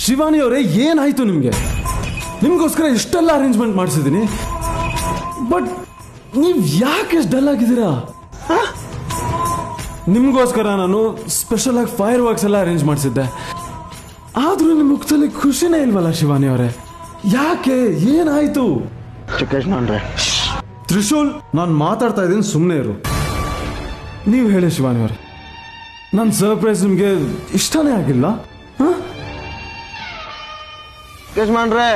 ಶಿವಾನಿ ಅವರೇ, ಏನಾಯ್ತು ನಿಮ್ಗೆ? ನಿಮ್ಗೋಸ್ಕರ ಇಷ್ಟೆಲ್ಲ ಅರೇಂಜ್ಮೆಂಟ್ ಮಾಡಿಸಿದ್ದೀನಿ, ಬಟ್ ನೀವ್ ಯಾಕೆ ಡಲ್ ಆಗಿದ್ದೀರಾ? ನಿಮ್ಗೋಸ್ಕರ ನಾನು ಸ್ಪೆಷಲ್ ಆಗಿ ಫೈರ್ ವರ್ಕ್ಸ್ ಎಲ್ಲ ಅರೇಂಜ್ ಮಾಡಿಸಿದ್ದೆ, ಆದ್ರೂ ನಿಮ್ ಮುಖದಲ್ಲಿ ಖುಷಿನೇ ಇಲ್ವಲ್ಲ ಶಿವಾನಿ ಅವರೇ? ಯಾಕೆ? ಏನಾಯ್ತು? ಚಿಕ್ಕೇಶ್ ಮಾಡ್ರೆ. ತ್ರಿಶೂಲ್, ನಾನು ಮಾತಾಡ್ತಾ ಇದ್ದೀನಿ, ಸುಮ್ಮನೆ ಇರು. ನೀವು ಹೇಳಿ ಶಿವಾನಿ ಅವರೇ, ನನ್ನ ಸರ್ಪ್ರೈಸ್ ನಿಮ್ಗೆ ಇಷ್ಟನೇ ಆಗಿಲ್ಲ? ಚಿಕ್ಕೇಶ್ ಮಾಡ್ರೆ,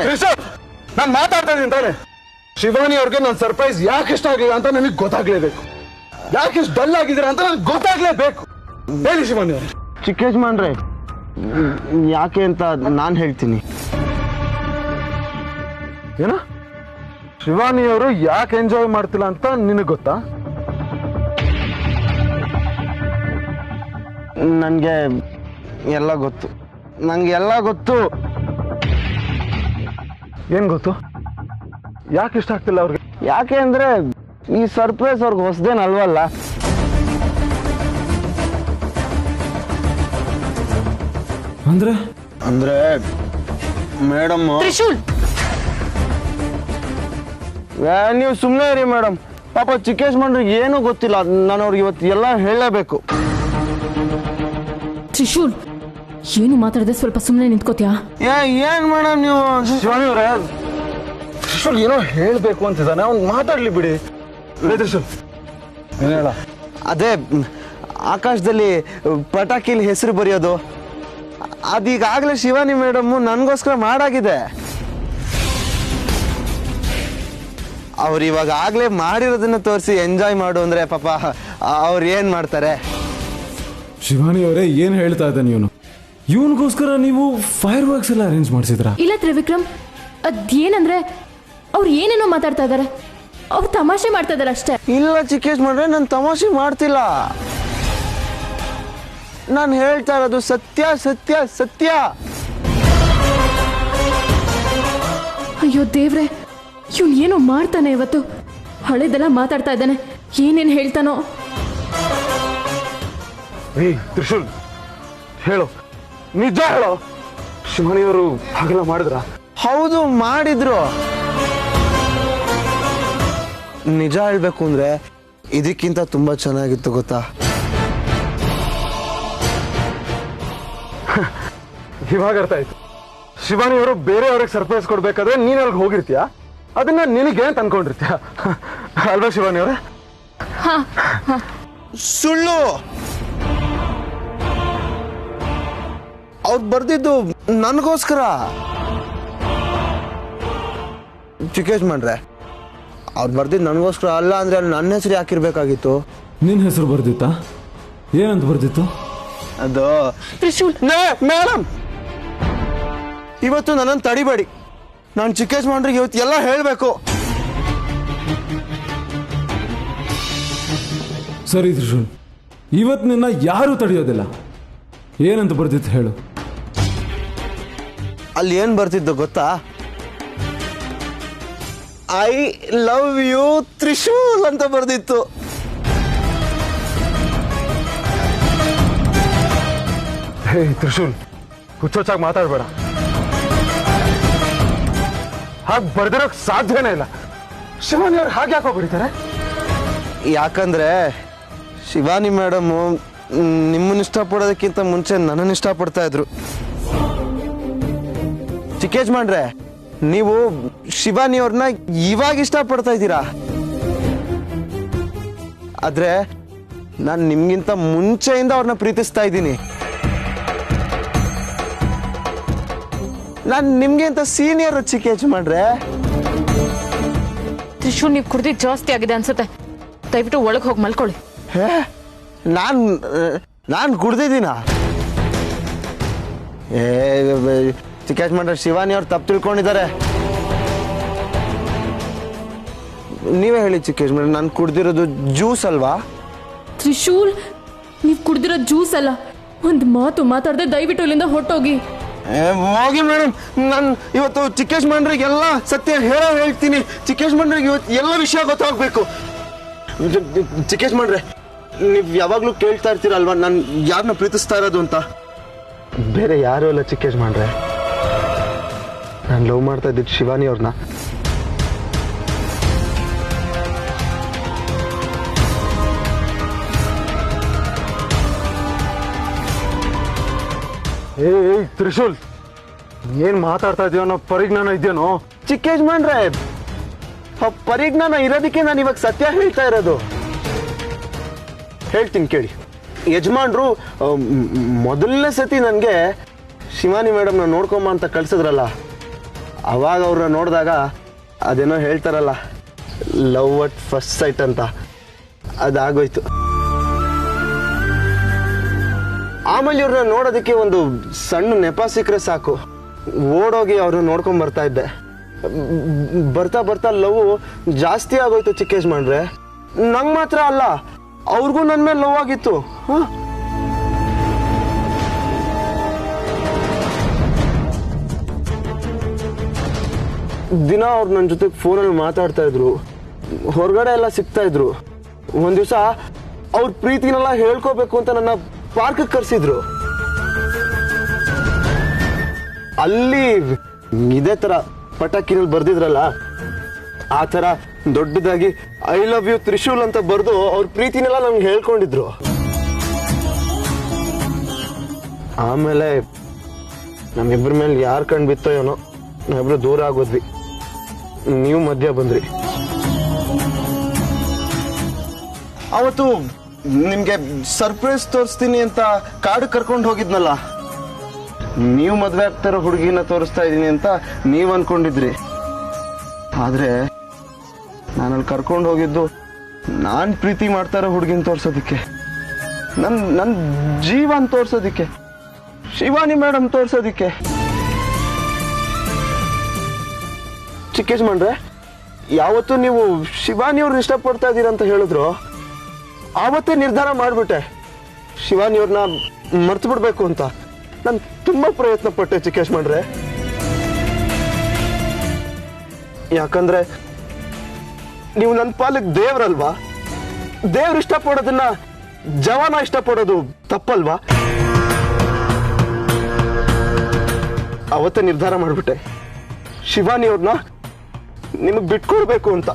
ನಾನು ಮಾತಾಡ್ತಾ ಇದ್ದೀನಿ ತಾನೆ. ಶಿವಾನಿ ಅವ್ರಿಗೆ ನನ್ನ ಸರ್ಪ್ರೈಸ್ ಯಾಕೆ ಇಷ್ಟ ಆಗಿಲ್ಲ ಅಂತ ನನಗೆ ಗೊತ್ತಾಗ್ಲೇಬೇಕು. ಯಾಕೆ ಇಷ್ಟು ಡಲ್ ಆಗಿದ್ದೀರಾ ಅಂತ ನನಗೆ ಗೊತ್ತಾಗ್ಲೇಬೇಕು. ಹೇಳಿ ಶಿವಾನಿ ಅವ್ರೆ. ಚಿಕ್ಕೇಶ್ ಮಾಡ್ರೆ, ಯಾಕೆ ಅಂತ ನಾನು ಹೇಳ್ತೀನಿ. ಏನ? ಶಿವಾನಿ ಅವರು ಯಾಕೆ ಎಂಜಾಯ್ ಮಾಡ್ತಿಲ್ಲ ಅಂತ ನಿನಗೆ ಗೊತ್ತಾ? ನನಗೆ ಎಲ್ಲ ಗೊತ್ತು. ನಂಗೆ ಎಲ್ಲ ಗೊತ್ತು. ಏನ್ ಗೊತ್ತು? ಯಾಕೆ ಇಷ್ಟ ಆಗ್ತಿಲ್ಲ ಅವ್ರಿಗೆ? ಯಾಕೆ ಅಂದ್ರೆ ಈ ಸರ್ಪ್ರೈಸ್ ಅವ್ರಿಗೆ ಹೊಸದೇನಲ್ವಲ್ಲ. ಅಂದ್ರೆ ಅಂದ್ರೆ ಮೇಡಮ್, ತ್ರಿಶೂಲ್, ನೀವು ಸುಮ್ಮನೆ ಇರಿ ಮೇಡಮ್. ಪಾಪ ಚಿಕ್ಕೇಶ್ ಮಾಡ್ರಿಗೆ ಏನೂ ಗೊತ್ತಿಲ್ಲ. ನಾನು ಅವ್ರಿಗೆ ಇವತ್ತು ಎಲ್ಲ ಹೇಳಲೇಬೇಕು. ತ್ರಿಶೂಲ್, ಏನು ಮಾತಾಡದೆ ಸ್ವಲ್ಪ ಸುಮ್ಮನೆ ನಿಂತ್ಕೋತೀಯಾ? ಏನ್ ಮೇಡಮ್ ನೀವು? ಶಿವಾನಿ ಅವರೇ, ತ್ರಿಶೂಲ್ ಏನೋ ಹೇಳ್ಬೇಕು ಅಂತಿದ್ದಾನೆ, ಅವ್ನು ಮಾತಾಡ್ಲಿ ಬಿಡಿ. ತ್ರಿಶೂಲ್ ಏನ್ ಹೇಳ? ಅದೇ ಆಕಾಶದಲ್ಲಿ ಪಟಾಕಿಲಿ ಹೆಸರು ಬರೆಯೋದು, ಅದೀಗಾಗಲೇ ಶಿವಾನಿ ಮೇಡಮ್ ನನಗೋಸ್ಕರ ಮಾಡಾಗಿದೆ. ಅವ್ರು ಇವಾಗ ಆಗ್ಲೇ ಮಾಡಿರೋದನ್ನ ತೋರಿಸಿ ಎಂಜಾಯ್ ಮಾಡು ಅಂದ್ರೆ ಪಾಪ ಅವ್ರು ಏನ್ ಮಾಡ್ತಾರೆ? ಶಿವಾನಿ ಅವರೇ, ಏನ್ ಹೇಳ್ತಾ ಇದ್ದಾನೆ ಇವನು? ಇವನಿಗೋಸ್ಕರ ನೀವು ಫೈರ್ ವರ್ಕ್ಸ್ ಎಲ್ಲ ಅರೇಂಜ್ ಮಾಡಿಸಿದ್ರ? ಇಲ್ಲ ತ್ರಿವಿಕ್ರಮ್, ಅದೇನಂದ್ರೆ ಅವ್ರು ಏನೇನೋ ಮಾತಾಡ್ತಾ ಇದಾರೆ, ಅವ್ರು ತಮಾಷೆ ಮಾಡ್ತಾ ಇದಾರೆ ಅಷ್ಟೇ. ಇಲ್ಲ ಚಿಕ್ಕೇಶ್ ಮಾಡ್ರೆ, ನಾನು ತಮಾಷೆ ಮಾಡ್ತಿಲ್ಲ. ನಾನು ಹೇಳ್ತಾ ಇರೋದು ಸತ್ಯ ಸತ್ಯ ಸತ್ಯ. ಅಯ್ಯೋ ದೇವ್ರೆ, ಇವ್ನು ಏನೋ ಮಾಡ್ತಾನೆ ಇವತ್ತು. ಹಳೆದೆಲ್ಲ ಮಾತಾಡ್ತಾ ಇದ್ದಾನೆ, ಏನೇನು ಹೇಳ್ತಾನೋ. ತ್ರಿಶೂಲ್ ಹೇಳು, ನಿಜ ಹೇಳೋ. ಶಿವಾನಿಯವರು ಹಾಗೆಲ್ಲ ಮಾಡಿದ್ರ? ಹೌದು, ಮಾಡಿದ್ರು. ನಿಜ ಹೇಳ್ಬೇಕು ಅಂದ್ರೆ ಇದಕ್ಕಿಂತ ತುಂಬಾ ಚೆನ್ನಾಗಿತ್ತು ಗೊತ್ತಾ? ಇವಾಗ ಅರ್ಥ ಆಯ್ತು. ಶಿವಾನಿಯವರು ಬೇರೆಯವ್ರಿಗೆ ಸರ್ಪ್ರೈಸ್ ಕೊಡ್ಬೇಕಾದ್ರೆ ನೀನ್ ಅಲ್ಲಿಗೆ ಹೋಗಿರ್ತೀಯ, ಅದನ್ನ ನಿನಗೆ ಅಂತ ಅನ್ಕೊಂಡಿರ್ತೀಯ ಅಲ್ವಾ ಶಿವಾನಿಯವರೇ? ಸುಳ್ಳು. ಅವ್ರು ಬರ್ದಿದ್ದು ನನಗೋಸ್ಕರ. ಚಿಕ್ಕೇಶ್ ಮಾಡ್ರೆ, ಅವ್ರು ಬರ್ದಿದ್ದು ನನಗೋಸ್ಕರ ಅಲ್ಲ ಅಂದ್ರೆ ಅಲ್ಲಿ ನನ್ನ ಹೆಸರು ಯಾಕಿರ್ಬೇಕಾಗಿತ್ತು? ನಿನ್ನ ಹೆಸರು ಬರ್ದಿತ್ತಾ? ಏನಂತ ಬರ್ದಿತ್ತು? ಅದು ತ್ರಿಶೂಲ್, ಮೇಡಮ್, ಇವತ್ತು ನನ್ನನ್ನು ತಡಿಬೇಡಿ. ನಾನು ಚಿಕ್ಕೇಶ್ ಮಾಡ್ರಿಗೆ ಇವತ್ತು ಎಲ್ಲ ಹೇಳಬೇಕು. ಸರಿ ತ್ರಿಶೂಲ್, ಇವತ್ತು ನಿನ್ನ ಯಾರೂ ತಡೆಯೋದಿಲ್ಲ. ಏನಂತ ಬರ್ದಿತ್ತು ಹೇಳು. ಅಲ್ಲಿ ಏನ್ ಬರ್ತಿದ್ದು ಗೊತ್ತಾ? ಐ ಲವ್ ಯು ತ್ರಿಶೂಲ್ ಅಂತ ಬರ್ದಿತ್ತು. ಹೇ ತ್ರಿಶೂಲ್, ಹುಚ್ಚೊಚ್ಚಾಗಿ ಮಾತಾಡ್ಬೇಡ. ಹಾಗೆ ಬರ್ದಿರೋಕ್ ಸಾಧ್ಯನೇ ಇಲ್ಲ. ಶಿವಾನಿ ಅವ್ರು ಹಾಗೆ ಯಾಕೋ ಬರೀತಾರೆ? ಯಾಕಂದ್ರೆ ಶಿವಾನಿ ಮೇಡಮ್ ನಿಮ್ಮನ್ನ ಇಷ್ಟಪಡೋದಕ್ಕಿಂತ ಮುಂಚೆ ನನ್ನನ್ನು ಇಷ್ಟಪಡ್ತಾ ಇದ್ರು. ಚಿಕ್ಕೇಶ್ ಮಾಡ್ರೆ, ನೀವು ಶಿವಾನಿ ಅವ್ರನ್ನ ಇವಾಗ ಇಷ್ಟಪಡ್ತಾ ಇದ್ದೀರಾ, ಆದ್ರೆ ನಾನು ನಿಮ್ಗಿಂತ ಮುಂಚೆಯಿಂದ ಅವ್ರನ್ನ ಪ್ರೀತಿಸ್ತಾ ಇದ್ದೀನಿ. ನಾನು ನಿಮ್ಗಿಂತ ಸೀನಿಯರ್ ಚಿಕ್ಕೇಶ್ ಮಾಡ್ರೆ. ತ್ರಿಶೂಲ್, ನೀವು ಕುಡ್ದಿದ್ದು ಜಾಸ್ತಿ ಆಗಿದೆ ಅನ್ಸುತ್ತೆ, ದಯವಿಟ್ಟು ಒಳಗೆ ಹೋಗಿ ಮಲ್ಕೊಳ್ಳಿ. ನಾನು ಕುಡ್ದಿದ್ದೀನ? ಚಿಕ್ಕೇಶ್ ಮಾಡ್ರೆ, ಶಿವಾನಿ ಅವ್ರು ತಪ್ಪು ತಿಳ್ಕೊಂಡಿದ್ದಾರೆ. ನೀವೇ ಹೇಳಿ ಚಿಕ್ಕೇಶ್ ಮಾಡ್ರೆ, ನಾನು ಕುಡ್ದಿರೋದು ಜ್ಯೂಸ್ ಅಲ್ವಾ? ತ್ರಿಶೂಲ್, ನೀವು ಕುಡ್ದಿರೋ ಜ್ಯೂಸ್ ಅಲ್ಲ. ಒಂದು ಮಾತು ಮಾತಾಡದೆ ದಯವಿಟ್ಟು ಇಲ್ಲಿಂದ ಹೊಟ್ಟೋಗಿ. ಹೋಗಿ ಮೇಡಮ್, ನಾನು ಇವತ್ತು ಚಿಕ್ಕೇಶ್ ಮಾಡ್ರಿಗೆ ಎಲ್ಲ ಸತ್ಯ ಹೇಳ್ತೀನಿ. ಚಿಕ್ಕೇಶ್ ಮಾಡ್ರಿಗೆ ಇವತ್ತು ಎಲ್ಲ ವಿಷಯ ಗೊತ್ತಾಗಬೇಕು. ಚಿಕ್ಕೇಶ್ ಮಾಡ್ರೆ, ನೀವು ಯಾವಾಗಲೂ ಕೇಳ್ತಾ ಇರ್ತೀರಲ್ವಾ ನಾನು ಯಾರನ್ನ ಪ್ರೀತಿಸ್ತಾ ಇರೋದು ಅಂತ? ಬೇರೆ ಯಾರು ಅಲ್ಲ ಚಿಕ್ಕೇಶ್ ಮಾಡ್ರೆ, ನಾನು ಲವ್ ಮಾಡ್ತಾ ಇದ್ದಿದ್ದು ಶಿವಾನಿ ಅವ್ರನ್ನ. ಏಯ್ ತ್ರಿಶೂಲ್, ಏನ್ ಮಾತಾಡ್ತಾ ಇದೆಯೋ ಪರಿಜ್ಞಾನ ಇದೆಯೇನೋ? ಚಿಕ್ಕ ಯಜಮಾನ್ರೆ, ಪರಿಜ್ಞಾನ ಇರೋದಕ್ಕೆ ನಾನು ಇವಾಗ ಸತ್ಯ ಹೇಳ್ತಾ ಇರೋದು. ಹೇಳ್ತೀನಿ ಕೇಳಿ. ಯಜಮಾನ್ರು ಮೊದಲನೇ ಸತಿ ನನಗೆ ಶಿವಾನಿ ಮೇಡಮ್ನ ನೋಡ್ಕೊಂಬ ಅಂತ ಕಳ್ಸಿದ್ರಲ್ಲ, ಅವಾಗ ಅವ್ರನ್ನ ನೋಡಿದಾಗ ಅದೇನೋ ಹೇಳ್ತಾರಲ್ಲ, ಲವ್ ಅಟ್ ಫಸ್ಟ್ ಸೈಟ್ ಅಂತ, ಅದಾಗೋಯ್ತು. ಆಮೇಲೆ ಇವ್ರನ್ನ ನೋಡೋದಕ್ಕೆ ಒಂದು ಸಣ್ಣ ನೆಪ ಸಿಕ್ಕರೆ ಸಾಕು, ಓಡೋಗಿ ಅವ್ರನ್ನ ನೋಡ್ಕೊಂಡ್ ಬರ್ತಾ ಇದ್ದೆ. ಬರ್ತಾ ಬರ್ತಾ ಲವ್ ಜಾಸ್ತಿ ಆಗೋಯ್ತು ಚಿಕ್ಕ ಯಜಮಾನ್ರೆ. ನಂಗೆ ಮಾತ್ರ ಅಲ್ಲ, ಅವ್ರಿಗೂ ನನ್ನ ಮೇಲೆ ಲವ್ ಆಗಿತ್ತು. ದಿನ ಅವ್ರು ನನ್ನ ಜೊತೆ ಫೋನಲ್ಲಿ ಮಾತಾಡ್ತಾ ಇದ್ರು, ಹೊರಗಡೆ ಎಲ್ಲ ಸಿಗ್ತಾ ಇದ್ರು. ಒಂದ್ ದಿವಸ ಅವ್ರ ಪ್ರೀತಿನೆಲ್ಲ ಹೇಳ್ಕೋಬೇಕು ಅಂತ ನನ್ನ ಪಾರ್ಕ್ ಕರ್ಸಿದ್ರು. ಅಲ್ಲಿ ಇದೇ ತರ ಪಟಾಕಿನಲ್ಲಿ ಬರ್ದಿದ್ರಲ್ಲ, ಆ ತರ ದೊಡ್ಡದಾಗಿ ಐ ಲವ್ ಯು ತ್ರಿಶೂಲ್ ಅಂತ ಬರ್ದು ಅವ್ರ ಪ್ರೀತಿನೆಲ್ಲ ನಮ್ಗೆ ಹೇಳ್ಕೊಂಡಿದ್ರು. ಆಮೇಲೆ ನಮ್ಮಿಬ್ಬರ ಮೇಲೆ ಯಾರು ಕಣ್ ಬಿತ್ತೋ ಏನೋ, ನಾವಿಬ್ರು ದೂರ ಆಗೋದ್ವಿ. ನೀವು ಮಧ್ಯ ಬಂದ್ರಿ. ಅವತ್ತು ನಿಮ್ಗೆ ಸರ್ಪ್ರೈಸ್ ತೋರಿಸ್ತೀನಿ ಅಂತ ಕಾಡು ಕರ್ಕೊಂಡು ಹೋಗಿದ್ನಲ್ಲ, ನೀವು ಮದ್ವೆ ಆಗ್ತಾರೋ ಹುಡುಗಿನ ತೋರಿಸ್ತಾ ಇದೀನಿ ಅಂತ ನೀವ್ ಅನ್ಕೊಂಡಿದ್ರಿ. ಆದ್ರೆ ನಾನಲ್ಲಿ ಕರ್ಕೊಂಡು ಹೋಗಿದ್ದು ನಾನ್ ಪ್ರೀತಿ ಮಾಡ್ತಾರೋ ಹುಡುಗಿನ ತೋರ್ಸೋದಿಕ್ಕೆ, ನನ್ ಜೀವನ್ ತೋರ್ಸೋದಿಕ್ಕೆ, ಶಿವಾನಿ ಮೇಡಮ್ ತೋರ್ಸೋದಿಕ್ಕೆ. ಚಿಕ್ಕ ಯಜಮಾನ್ರೆ, ಯಾವತ್ತು ನೀವು ಶಿವಾನಿ ಅವ್ರನ್ನ ಇಷ್ಟಪಡ್ತಾ ಇದ್ದೀರಂತ ಹೇಳಿದ್ರು, ಆವತ್ತೇ ನಿರ್ಧಾರ ಮಾಡ್ಬಿಟ್ಟೆ ಶಿವಾನಿ ಅವ್ರನ್ನ ಮರ್ತು ಬಿಡ್ಬೇಕು ಅಂತ. ನಾನು ತುಂಬಾ ಪ್ರಯತ್ನ ಪಟ್ಟೆ ಚಿಕ್ಕ ಯಜಮಾನ್ರೆ. ಯಾಕಂದ್ರೆ ನೀವು ನನ್ನ ಪಾಲಿಗೆ ದೇವ್ರಲ್ವಾ? ದೇವ್ರು ಇಷ್ಟಪಡೋದನ್ನ ಜವಾನ ಇಷ್ಟಪಡೋದು ತಪ್ಪಲ್ವಾ? ಅವತ್ತೇ ನಿರ್ಧಾರ ಮಾಡ್ಬಿಟ್ಟೆ ಶಿವಾನಿ ಅವ್ರನ್ನ ನಿಮಗ್ ಬಿಟ್ಕೊಡ್ಬೇಕು ಅಂತ.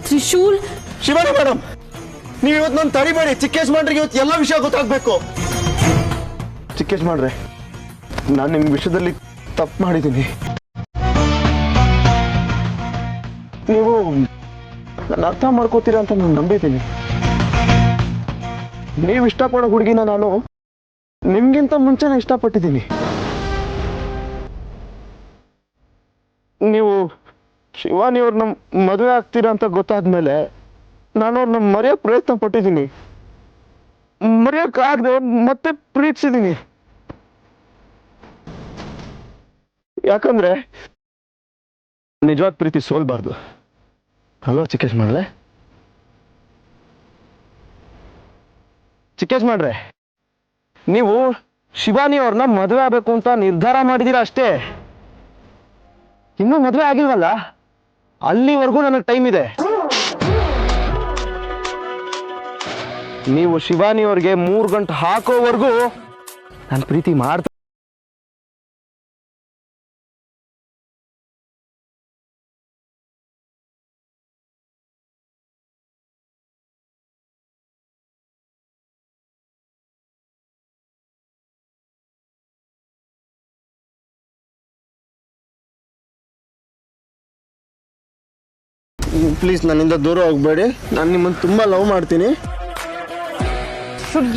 ತ್ರಿಶೂಲ್, ಶಿವಾನಿ ಮೇಡಮ್, ನೀವು ಇವತ್ತು ನಾನು ತಡಿಬೇಡಿ. ಚಿಕ್ಕ ಯಜಮಾನ್ರಿಗೆ ಇವತ್ತು ಎಲ್ಲ ವಿಷಯ ಗೊತ್ತಾಗ್ಬೇಕು. ಚಿಕ್ಕ ಯಜಮಾನ್ರೆ, ನಾನು ನಿಮ್ ವಿಷಯದಲ್ಲಿ ತಪ್ಪು ಮಾಡಿದ್ದೀನಿ. ನೀವು ನನ್ನ ಅರ್ಥ ಮಾಡ್ಕೋತೀರಾ ಅಂತ ನಾನು ನಂಬಿದ್ದೀನಿ. ನೀವು ಇಷ್ಟಪಡೋ ಹುಡುಗಿನ ನಾನು ನಿಮ್ಗಿಂತ ಮುಂಚೆನೆ ಇಷ್ಟಪಟ್ಟಿದ್ದೀನಿ. ನೀವು ಶಿವಾನಿ ಅವ್ರನ್ನ ಮದುವೆ ಆಗ್ತೀರಾ ಅಂತ ಗೊತ್ತಾದ್ಮೇಲೆ ನಾನು ಅವ್ರನ್ನ ಮರೆಯೋಕೆ ಪ್ರಯತ್ನ ಪಟ್ಟಿದ್ದೀನಿ. ಮರೆಯೋಕ್ಕಾಗದೆ ಮತ್ತೆ ಪ್ರೀತಿಸಿದ್ದೀನಿ. ಯಾಕಂದ್ರೆ ನಿಜವಾದ ಪ್ರೀತಿ ಸೋಲ್ಬಾರ್ದು ಅಲ್ವಾ ಚಿಕ್ಕ ಯಜಮಾನ್ರೆ? ಚಿಕ್ಕ ಯಜಮಾನ್ರೆ, ನೀವು ಶಿವಾನಿ ಅವ್ರನ್ನ ಮದುವೆ ಆಗ್ಬೇಕು ಅಂತ ನಿರ್ಧಾರ ಮಾಡಿದೀರಾ ಅಷ್ಟೇ, ಇನ್ನೂ ಮದುವೆ ಆಗಿಲ್ವಲ್ಲ. ಅಲ್ಲಿವರೆಗೂ ನನಗೆ ಟೈಮ್ ಇದೆ. ನೀವು ಶಿವಾನಿ ಅವ್ರಿಗೆ 3 ಗಂಟೆ ಹಾಕೋವರೆಗೂ ನಾನು ಪ್ರೀತಿ ಮಾಡ್ತಾ. ಪ್ಲೀಸ್ ನನ್ನಿಂದ ದೂರ ಹೋಗ್ಬೇಡಿ. ನಾನು ನಿಮ್ಮನ್ನು ತುಂಬಾ ಲವ್ ಮಾಡ್ತೀನಿ.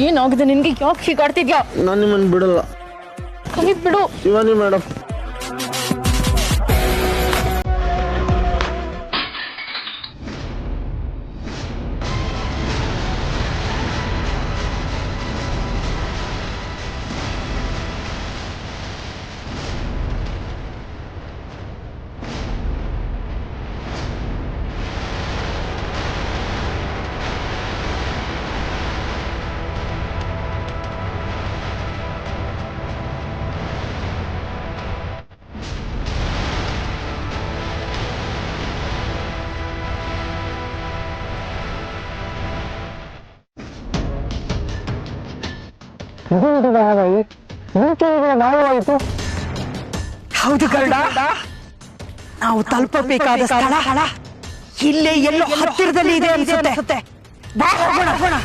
ಏನಾಗಿದೆ ನಿನ್ಗೆ? ಯಾಕೆ ಹೀಗಾಡ್ತಿದ್ಯಾ? ನಾನು ನಿಮ್ಮನ್ನು ಬಿಡಲ್ಲ. ಕೈ ಬಿಡು ಶಿವಾನಿ ಮೇಡಮ್. ನಾವಾಯಿತು. ಹೌದು ಗರುಡ, ನಾವು ತಲುಪಬೇಕಾದ ಸ್ಥಳ ಇಲ್ಲೇ ಎಲ್ಲೋ ಹತ್ತಿರದಲ್ಲಿ ಇದೆ ಅನ್ಸುತ್ತೆ. ಬಾ ಹೋಗೋಣ.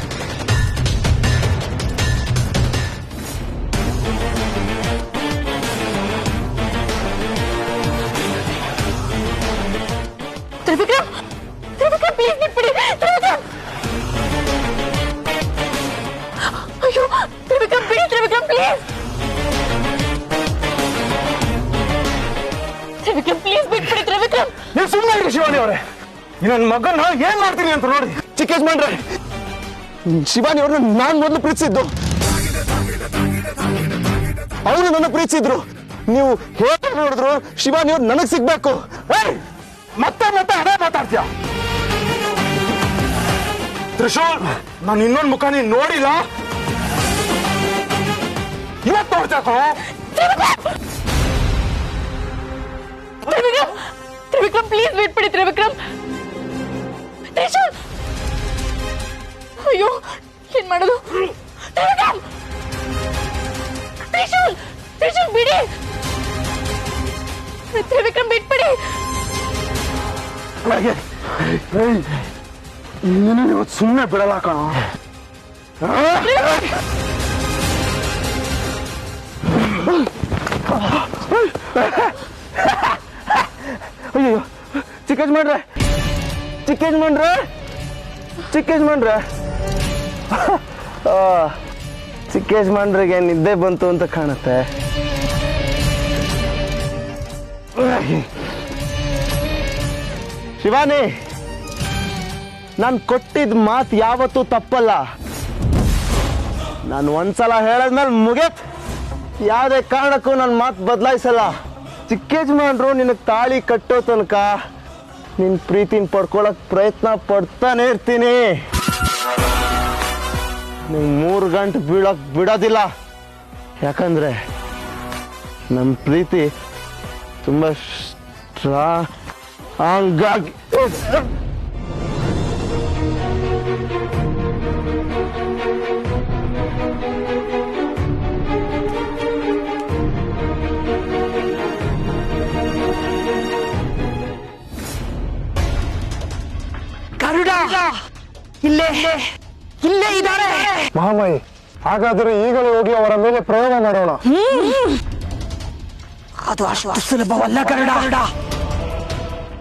ತ್ರಿವಿಕ್ರಮ್, ಪ್ಲೀಸ್ ಬಿಟ್ಬಿಡಿ. ಅಯ್ಯೋ ತ್ರಿವಿಕ್ರಮ್, ಬಿಡಿ ತ್ರಿವಿಕ್ರಮ್, ಪ್ಲೀಸ್. ತ್ರಿವಿಕ್ರಮ್, ಪ್ಲೀಸ್ ಬಿಟ್ಬಿಡಿ ತ್ರಿವಿಕ್ರಮ್. ನೀವು ಸುಮ್ಮನೆ ಇರಿ ಶಿವಾನಿ ಅವರೇ. ನನ್ನ ಮಗನ ಏನ್ ಮಾಡ್ತೀನಿ ಅಂತ ನೋಡಿ. ಚಿಕ್ಕ ಯಜಮಾನ್ರೆ, ಶಿವಾನಿ ಅವ್ರನ್ನ ನಾನ್ ಮೊದಲು ಪ್ರೀತಿಸಿದ್ದು, ಅವರು ನನ್ನ ಪ್ರೀತಿಸಿದ್ರು. ನೀವು ಹೇಗೆ ನೋಡಿದ್ರು ಶಿವಾನಿ ಅವ್ರು ನನಗ್ ಸಿಗ್ಬೇಕು. ಮತ್ತೆ ಅದೇ ಮಾತಾಡ್ತೀಯ? ತ್ರಿಶೂಲ್, ನಾನು ಇನ್ನೊಂದು ಮುಖ ನೀನ್ ನೋಡಿಲ್ಲ, ಇವತ್ತು ನೋಡ್ತಾಕೋ. ತ್ರಿವಿಕ್ರಮ್, ಪ್ಲೀಸ್ ಬಿಟ್ಬಿಡಿ ತ್ರಿವಿಕ್ರಮ್. ತ್ರಿಶೂಲ್, ಅಯ್ಯೋ ಏನ್ ಮಾಡೋದು? ತ್ರಿವಿಕ್ರಮ್, ತ್ರಿಶೂಲ್ ಬಿಡಿ. ತ್ರಿವಿಕ್ರಮ್ ಬಿಟ್ಬಿಡಿ. ನೀನು ಇವತ್ತು ಸುಮ್ಮನೆ ಬಿಡಲ್ಲ ಕಣ. ಅಯ್ಯೋ ಚಿಕ್ಕ ಯಜಮಾನ್ರೆ, ಚಿಕ್ಕ ಯಜಮಾನ್ರಿಗೆ ನಿದ್ದೆ ಬಂತು ಅಂತ ಕಾಣುತ್ತೆ. ಶಿವಾನಿ, ನಾನು ಕೊಟ್ಟಿದ್ದ ಮಾತು ಯಾವತ್ತೂ ತಪ್ಪಲ್ಲ. ನಾನು ಒಂದ್ಸಲ ಹೇಳದ್ಮೇಲೆ ಮುಗಿತ್. ಯಾವುದೇ ಕಾರಣಕ್ಕೂ ನನ್ನ ಮಾತು ಬದಲಾಯಿಸಲ್ಲ. ಚಿಕ್ಕ ಯಜಮಾನ್ರು ನಿನಗೆ ತಾಳಿ ಕಟ್ಟೋ ತನಕ ನಿನ್ನ ಪ್ರೀತಿನ ಪಡ್ಕೊಳಕ್ ಪ್ರಯತ್ನ ಪಡ್ತಾನೆ ಇರ್ತೀನಿ. ನೀವು 3 ಗಂಟೆ ಬೀಳಕ್ ಬಿಡೋದಿಲ್ಲ. ಯಾಕಂದ್ರೆ ನಮ್ಮ ಪ್ರೀತಿ ತುಂಬ ಸ್ಟ್ರಾಂಗ್ ಆಗಿ ಗರುಡ ಇಲ್ಲೇ ಇದ್ದಾರೆ. ಮಹಾಮಾಯಿ, ಹಾಗಾದರೆ ಈಗಲೇ ಹೋಗಿ ಅವರ ಮೇಲೆ ಪ್ರಯೋಗ ಮಾಡೋಣ. ಅದು ಅಷ್ಟು ಸುಲಭವಲ್ಲ ಗರುಡ.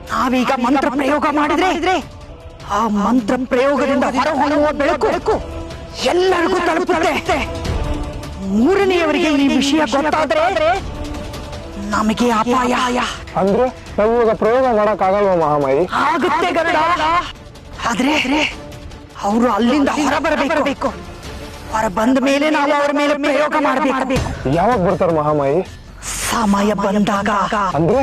ನಾವೀಗ ಮಂತ್ರ ಪ್ರಯೋಗ ಮಾಡಿದ್ರೆ ಆ ಮಂತ್ರ ಪ್ರಯೋಗದಿಂದ ಹೊರಹೊಮ್ಮುವ ಬೆಳಕು ಎಲ್ಲರಿಗೂ ತಲುಪುತ್ತೆ. 3ನೆಯವರಿಗೆ ಈ ವಿಷಯ ಗೊತ್ತಾದ್ರೆ ನಮಗೆ ಅಪಾಯ. ಅಂದ್ರೆ ನಾವೀಗ ಪ್ರಯೋಗ ಮಾಡಕ್ಕಾಗಲ್ವಾ ಮಹಾಮಾಯಿ? ಆಗುತ್ತೆ ಗರುಡ, ಆದ್ರೆ ಅವರು ಅಲ್ಲಿಂದ ಹೊರ ಬರಬೇಕು. ಹೊರ ಬಂದ ಮೇಲೆ ನಾವು ಅವರ ಮೇಲೆ ಪ್ರಯೋಗ ಮಾಡಬೇಕು. ಯಾವಾಗ ಬರ್ತಾರೆ ಮಹಾಮಾಯಿ? ಸಮಯ ಬಂದಾಗ. ಅಂದ್ರೆ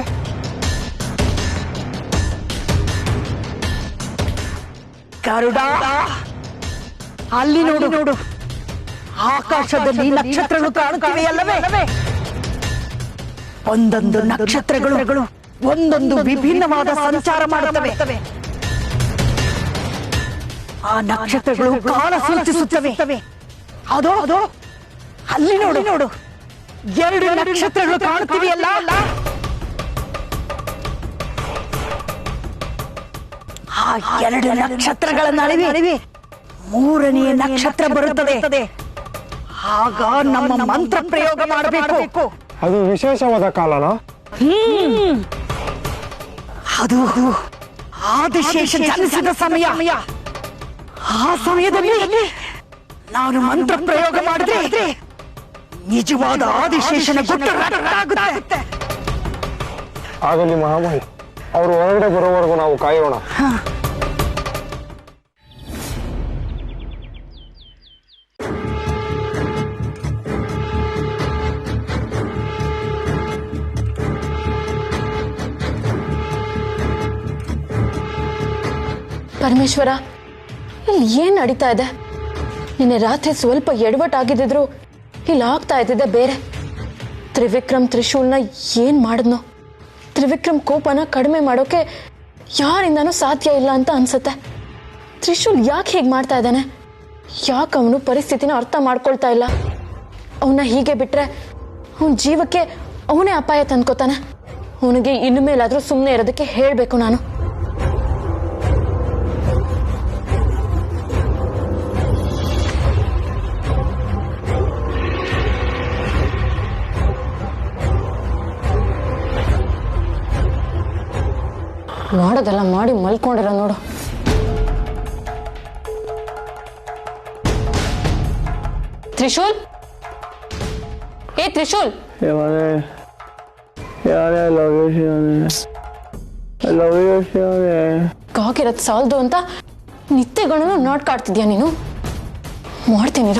ಗರುಡ, ಅಲ್ಲಿ ನೋಡು, ಆಕಾಶದಲ್ಲಿ ನಕ್ಷತ್ರಗಳು ಕಾಣುತ್ತಿವೆ ಅಲ್ಲವೇ? ಒಂದೊಂದು ನಕ್ಷತ್ರಗಳು ಒಂದೊಂದು ವಿಭಿನ್ನವಾದ ಸಂಚಾರ ಮಾಡುತ್ತವೆ. ಆ ನಕ್ಷತ್ರಗಳು ಕಾಲ ಸೂಚಿಸುತ್ತವೆ. ಅದೋ ಅಲ್ಲಿ ನೋಡು, 2 ನಕ್ಷತ್ರಗಳು ಕಾಣುತ್ತಿವೆಯಲ್ಲ. ಆ 2 ನಕ್ಷತ್ರಗಳ ನಡುವೆ 3ನೇ ನಕ್ಷತ್ರ ಬರುತ್ತದೆ. ಆಗ ನಮ್ಮ ಮಂತ್ರ ಪ್ರಯೋಗ ಮಾಡಬೇಕು. ಅದು ವಿಶೇಷವಾದ ಕಾಲನ? ಅದು ಆದಿಶೇಷ ಜನಿಸಿದ ಸಮಯ. ಆ ಸಮಯದಲ್ಲಿ ನಾನು ಮಂತ್ರ ಪ್ರಯೋಗ ಮಾಡಿದ್ರೆ ನಿಜವಾದ ಆದಿಶೇಷನ ಗುಟ್ಟು ರಟ್ಟಾಗುತ್ತೆ. ಆಗಲಿ ಮಹಾಮಾಯಿ, ಅವರು ಹೊರಗಡೆ ಬರೋವರೆಗೂ ನಾವು ಕಾಯೋಣ. ಪರಮೇಶ್ವರ, ಇಲ್ಲಿ ಏನ್ ನಡೀತಾ ಇದೆ? ನಿನ್ನೆ ರಾತ್ರಿ ಸ್ವಲ್ಪ ಎಡವಟ್ಟಾಗಿದ್ರು ಇಲ್ಲಿ ಆಗ್ತಾ ಇದ್ದಿದ್ದೆ ಬೇರೆ. ತ್ರಿವಿಕ್ರಮ್ ತ್ರಿಶೂಲ್ನ ಏನ್ ಮಾಡಿದ್ನೋ? ತ್ರಿವಿಕ್ರಮ್ ಕೋಪನ ಕಡಿಮೆ ಮಾಡೋಕೆ ಯಾರಿಂದನೂ ಸಾಧ್ಯ ಇಲ್ಲ ಅಂತ ಅನ್ಸುತ್ತೆ. ತ್ರಿಶೂಲ್ ಯಾಕೆ ಹೀಗೆ ಮಾಡ್ತಾ ಇದ್ದಾನೆ? ಯಾಕೆ ಅವನು ಪರಿಸ್ಥಿತಿನ ಅರ್ಥ ಮಾಡ್ಕೊಳ್ತಾ ಇಲ್ಲ? ಅವನ್ನ ಹೀಗೆ ಬಿಟ್ರೆ ಅವನ ಜೀವಕ್ಕೆ ಅವನೇ ಅಪಾಯ ತಂದ್ಕೋತಾನೆ. ಅವನಿಗೆ ಇನ್ನು ಮೇಲಾದ್ರೂ ಸುಮ್ಮನೆ ಇರೋದಕ್ಕೆ ಹೇಳಬೇಕು ನಾನು. ಮಾಡೋದೆಲ್ಲ ಮಾಡಿ ಮಲ್ಕೊಂಡಿರೋ ನೋಡು. ತ್ರಿಶೂಲ್, ಏ ತ್ರಿಶೂಲ್, ಕಾಕಿರತ್ ಸಾಲ್ದು ಅಂತ ನಿತ್ಯಗಳನ್ನು ನೋಡ್ಕಾಡ್ತಿದ್ಯಾ ನೀನು? ಮಾಡ್ತೀನಿ.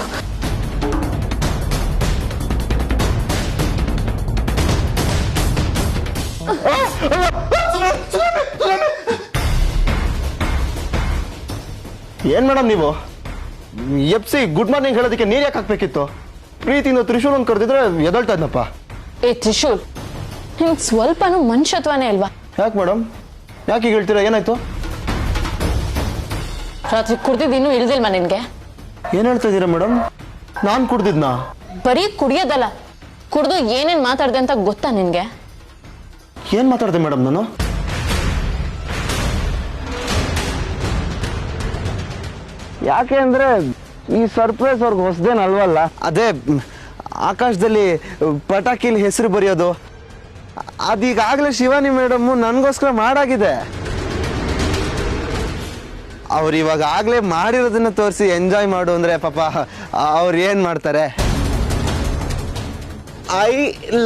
ಏನ್ ಮೇಡಮ್ ನೀವು ಎಪ್ಸಿ ಗುಡ್ ಮಾರ್ನಿಂಗ್ ಹೇಳೋದಕ್ಕೆ ನೀರ್ ಯಾಕೆ ಹಾಕ್ಬೇಕಿತ್ತು? ಪ್ರೀತಿಯಿಂದ ತ್ರಿಶೂಲ್ ಅಂತ ಕರೆದಿದ್ರೆ ಎದಳ್ತಾ ಇದ್ನಪ್ಪ. ಏ ತ್ರಿಶೂಲ್, ನಿಮ್ಗೆ ಸ್ವಲ್ಪನೂ ಮನುಷ್ಯತ್ವನೇ ಅಲ್ವಾ? ಯಾಕೆ ಮೇಡಮ್, ಯಾಕೆ ಈಗ ಹೇಳ್ತೀರಾ? ಏನಾಯ್ತು? ರಾತ್ರಿ ಕುಡ್ದಿದ್ದು ಇನ್ನೂ ಇಳ್ದಿಲ್ವಾ ನಿನ್ಗೆ? ಏನ್ ಹೇಳ್ತಾ ಇದ್ದೀರಾ ಮೇಡಮ್? ನಾನ್ ಕುಡ್ದಿದ್ನಾ? ಬರೀ ಕುಡಿಯೋದಲ್ಲ, ಕುಡ್ದು ಏನೇನ್ ಮಾತಾಡ್ದೆ ಅಂತ ಗೊತ್ತಾ ನಿನ್ಗೆ? ಏನ್ ಮಾತಾಡ್ದೆ ಮೇಡಮ್ ನಾನು? ಯಾಕೆ ಅಂದ್ರೆ ಈ ಸರ್ಪ್ರೈಸ್ ಅವ್ರಿಗೆ ಹೊಸದೇನಲ್ವಲ್ಲ. ಅದೇ ಆಕಾಶದಲ್ಲಿ ಪಟಾಕಿಲಿ ಹೆಸರು ಬರೆಯೋದು ಅದೀಗಾಗಲೇ ಶಿವಾನಿ ಮೇಡಮ್ ನನಗೋಸ್ಕರ ಮಾಡಾಗಿದೆ. ಅವ್ರು ಇವಾಗ ಆಗ್ಲೇ ಮಾಡಿರೋದನ್ನ ತೋರಿಸಿ ಎಂಜಾಯ್ ಮಾಡು ಅಂದ್ರೆ ಪಾಪ ಅವ್ರು ಏನ್ ಮಾಡ್ತಾರೆ? ಐ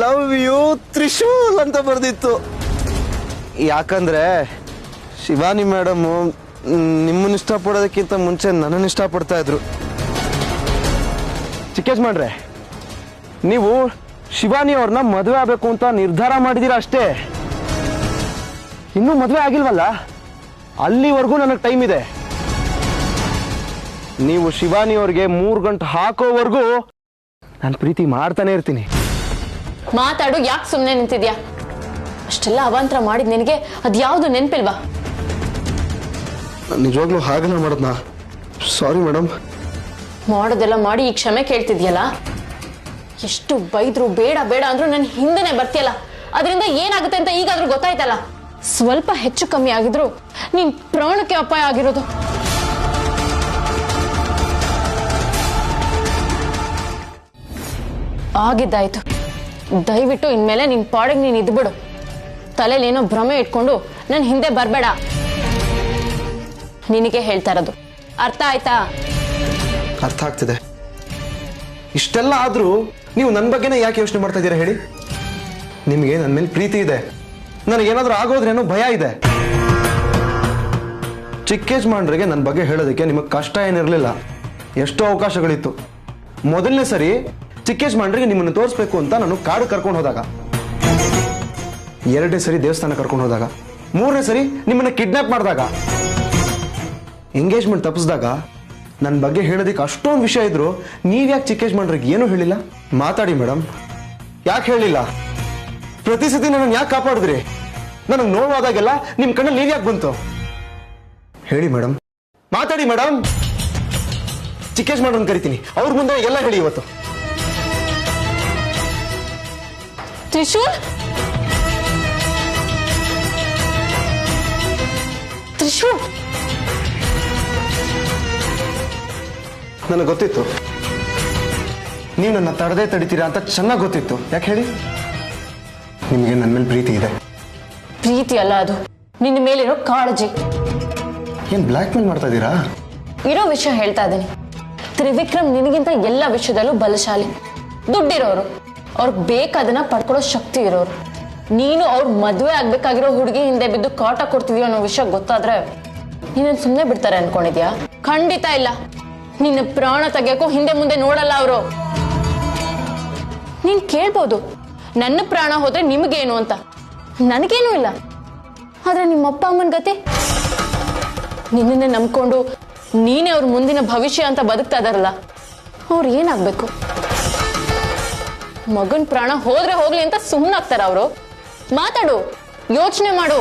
ಲವ್ ಯು ತ್ರಿಶೂಲ್ ಅಂತ ಬರ್ದಿತ್ತು. ಯಾಕಂದ್ರೆ ಶಿವಾನಿ ಮೇಡಮ್ ನಿಮ್ಮನ್ನ ಇಷ್ಟಪಡೋದಕ್ಕಿಂತ ಮುಂಚೆ ನನ್ನನ್ನು ಇಷ್ಟಪಡ್ತಾ ಇದ್ರು. ಚಿಕ್ಕೇಶ್ಮಂಡ್ರೆ, ನೀವು ಶಿವಾನಿ ಅವ್ರನ್ನ ಮದುವೆ ಆಗ್ಬೇಕು ಅಂತ ನಿರ್ಧಾರ ಮಾಡಿದೀರಾ ಅಷ್ಟೇ, ಇನ್ನೂ ಮದುವೆ ಆಗಿಲ್ವಲ್ಲ. ಅಲ್ಲಿವರೆಗೂ ನನಗೆ ಟೈಮ್ ಇದೆ. ನೀವು ಶಿವಾನಿ ಅವ್ರಿಗೆ 3 ಗಂಟೆ ಹಾಕೋವರೆಗೂ ನಾನು ಪ್ರೀತಿ ಮಾಡ್ತಾನೆ ಇರ್ತೀನಿ. ಮಾತಾಡು, ಯಾಕೆ ಸುಮ್ಮನೆ ನಿಂತಿದ್ಯಾ? ಅಷ್ಟೆಲ್ಲ ಅವಾಂತರ ಮಾಡಿದ್ ನಿನಗೆ ಅದ್ಯಾವುದು ನೆನ್ಪಿಲ್ವಾ? ನಿಜವಾಗ್ಲೂ ಹಾಗೆಲ್ಲ ಮಾಡೋದ್ನಾ? Sorry madam. ಮಾಡೋದೆಲ್ಲ ಮಾಡಿ ಈ ಕ್ಷಮೆ ಕೇಳ್ತಿದ್ಯಲ್ಲ. ಎಷ್ಟು ಬೈದ್ರು ಬೇಡ ಬೇಡ ಅಂದ್ರೂ ನನ್ನ ಹಿಂದೆನೆ ಬರ್ತಿಯಲ್ಲ. ಅದರಿಂದ ಏನಾಗುತ್ತೆ ಅಂತ ಈಗಾದ್ರೂ ಗೊತ್ತಾಯ್ತಲ್ಲ. ಸ್ವಲ್ಪ ಹೆಚ್ಚು ಕಮ್ಮಿ ಆಗಿದ್ರು ನೀನ್ ಪ್ರಾಣಕ್ಕೆ ಅಪಾಯ ಆಗಿರೋದು. ಆಗಿದ್ದಾಯ್ತು. ದಯವಿಟ್ಟು ಇನ್ಮೇಲೆ ನಿನ್ ಪಾಡಿಗೆ ನೀನ್ ಇದ್ಬಿಡು. ತಲೆಲೇನೋ ಭ್ರಮೆ ಇಟ್ಕೊಂಡು ನನ್ನ ಹಿಂದೆ ಬರ್ಬೇಡ. ನಿನಗೆ ಹೇಳ್ತಾ ಇರೋದು ಅರ್ಥ ಆಯ್ತಾ? ಅರ್ಥ ಆಗ್ತಿದೆ. ಇಷ್ಟೆಲ್ಲ ಆದ್ರೂ ನೀವು ನನ್ನ ಬಗ್ಗೆನೇ ಯಾಕೆ ಯೋಚನೆ ಮಾಡ್ತಾ ಇದ್ದೀರಾ ಹೇಳಿ? ನಿಮಗೆ ನನ್ನ ಮೇಲೆ ಪ್ರೀತಿ ಇದೆ, ನನಗೇನಾದ್ರೂ ಆಗೋದ್ರೇನೋ ಭಯ ಇದೆ. ಚಿಕ್ಕೇಶ್ಮಂಡ್ರಿಗೆ ನನ್ನ ಬಗ್ಗೆ ಹೇಳೋದಕ್ಕೆ ನಿಮಗೆ ಕಷ್ಟ ಏನಿರಲಿಲ್ಲ, ಎಷ್ಟೋ ಅವಕಾಶಗಳಿತ್ತು. ಮೊದಲನೇ ಸರಿ ಚಿಕ್ಕೇಶ್ಮಂಡ್ರಿಗೆ ನಿಮ್ಮನ್ನು ತೋರಿಸ್ಬೇಕು ಅಂತ ನಾನು ಕಾಡು ಕರ್ಕೊಂಡು ಹೋದಾಗ, 2ನೇ ಸರಿ ದೇವಸ್ಥಾನ ಕರ್ಕೊಂಡು ಹೋದಾಗ, 3ನೇ ಸರಿ ನಿಮ್ಮನ್ನ ಕಿಡ್ನಾಪ್ ಮಾಡಿದಾಗ, ಎಂಗೇಜ್ಮೆಂಟ್ ತಪ್ಪಿಸಿದಾಗ ನನ್ನ ಬಗ್ಗೆ ಹೇಳೋದಕ್ಕೆ ಅಷ್ಟೊಂದು ವಿಷಯ ಇದ್ರು ನೀವ್ಯಾಕೆ ಚಿಕ್ಕೇಶ್ಮಂಡ್ರಿಗೆ ಏನೂ ಹೇಳಿಲ್ಲ? ಮಾತಾಡಿ ಮೇಡಮ್, ಯಾಕೆ ಹೇಳಿಲ್ಲ? ಪ್ರತಿ ಸತಿ ನನ್ನ ಯಾಕೆ ಕಾಪಾಡಿದ್ರಿ? ನನಗೆ ನೋವಾದಾಗೆಲ್ಲ ನಿಮ್ಮ ಕಣ್ಣಲ್ಲಿ ನೀವ್ ಯಾಕೆ ಬಂತು? ಹೇಳಿ ಮೇಡಮ್, ಮಾತಾಡಿ ಮೇಡಮ್. ಚಿಕ್ಕೇಶ್ಮಂಡ್ರನ್ನ ಕರಿತೀನಿ, ಅವ್ರ ಮುಂದೆ ಎಲ್ಲ ಹೇಳಿ ಇವತ್ತು. ತ್ರಿಶೂಲ್, ತ್ರಿಶೂಲ್, ನನಗೆ ಗೊತ್ತಿತ್ತು ನೀವು ನನ್ನ ತಡಿತೀರಾ ಅಂತ ಚೆನ್ನಾಗಿ ಗೊತ್ತಿತ್ತು. ಯಾಕೆ ಹೇಳಿ? ನಿಮಗೆ ನನ್ನ ಮೇಲೆ ಪ್ರೀತಿ ಇದೆ. ಪ್ರೀತಿ ಅಲ್ಲ, ಅದು ನಿನ್ನ ಮೇಲಿರೋ ಕಾಳಜಿ. ಏನ್ ಬ್ಲ್ಯಾಕ್ ಮೇಲ್ ಮಾಡ್ತಾ ಇದ್ದೀರಾ? ಇರೋ ವಿಷಯ ಹೇಳ್ತಾ ಇದ್ದೀನಿ. ತ್ರಿವಿಕ್ರಮ್ ನಿನಗಿಂತ ಎಲ್ಲ ವಿಷಯದಲ್ಲೂ ಬಲಶಾಲಿ, ದುಡ್ಡಿರೋರು, ಅವ್ರಿಗೆ ಬೇಕಾದನ್ನ ಪಡ್ಕೊಳ್ಳೋ ಶಕ್ತಿ ಇರೋರು. ನೀನು ಅವ್ರ ಮದುವೆ ಆಗ್ಬೇಕಾಗಿರೋ ಹುಡುಗಿ ಹಿಂದೆ ಬಿದ್ದು ಕಾಟ ಕೊಡ್ತಿದ್ಯೋ ಅನ್ನೋ ವಿಷಯ ಗೊತ್ತಾದ್ರೆ ನೀನು ಸುಮ್ಮನೆ ಬಿಡ್ತಾರೆ ಅನ್ಕೊಂಡಿದ್ಯಾ? ಖಂಡಿತ ಇಲ್ಲ. ನಿನ್ನ ಪ್ರಾಣ ತೆಗೆಯಕ್ಕೂ ಹಿಂದೆ ಮುಂದೆ ನೋಡಲ್ಲ ಅವರು. ನೀನ್ ಕೇಳ್ಬೋದು, ನನ್ನ ಪ್ರಾಣ ಹೋದ್ರೆ ನಿಮಗೇನು ಅಂತ. ನನಗೇನು ಇಲ್ಲ, ಆದ್ರೆ ನಿಮ್ಮಪ್ಪ ಅಮ್ಮನ ಗತಿ? ನಿನ್ನನ್ನೇ ನಂಬ್ಕೊಂಡು ನೀನೇ ಅವ್ರ ಮುಂದಿನ ಭವಿಷ್ಯ ಅಂತ ಬದುಕ್ತಾ ಇದಾರಲ್ಲ, ಅವ್ರು ಏನಾಗ್ಬೇಕು? ಮಗನ್ ಪ್ರಾಣ ಹೋದ್ರೆ ಹೋಗ್ಲಿ ಅಂತ ಸುಮ್ಮನಾಗ್ತಾರ ಅವರು? ಮಾತಾಡು, ಯೋಚನೆ ಮಾಡು.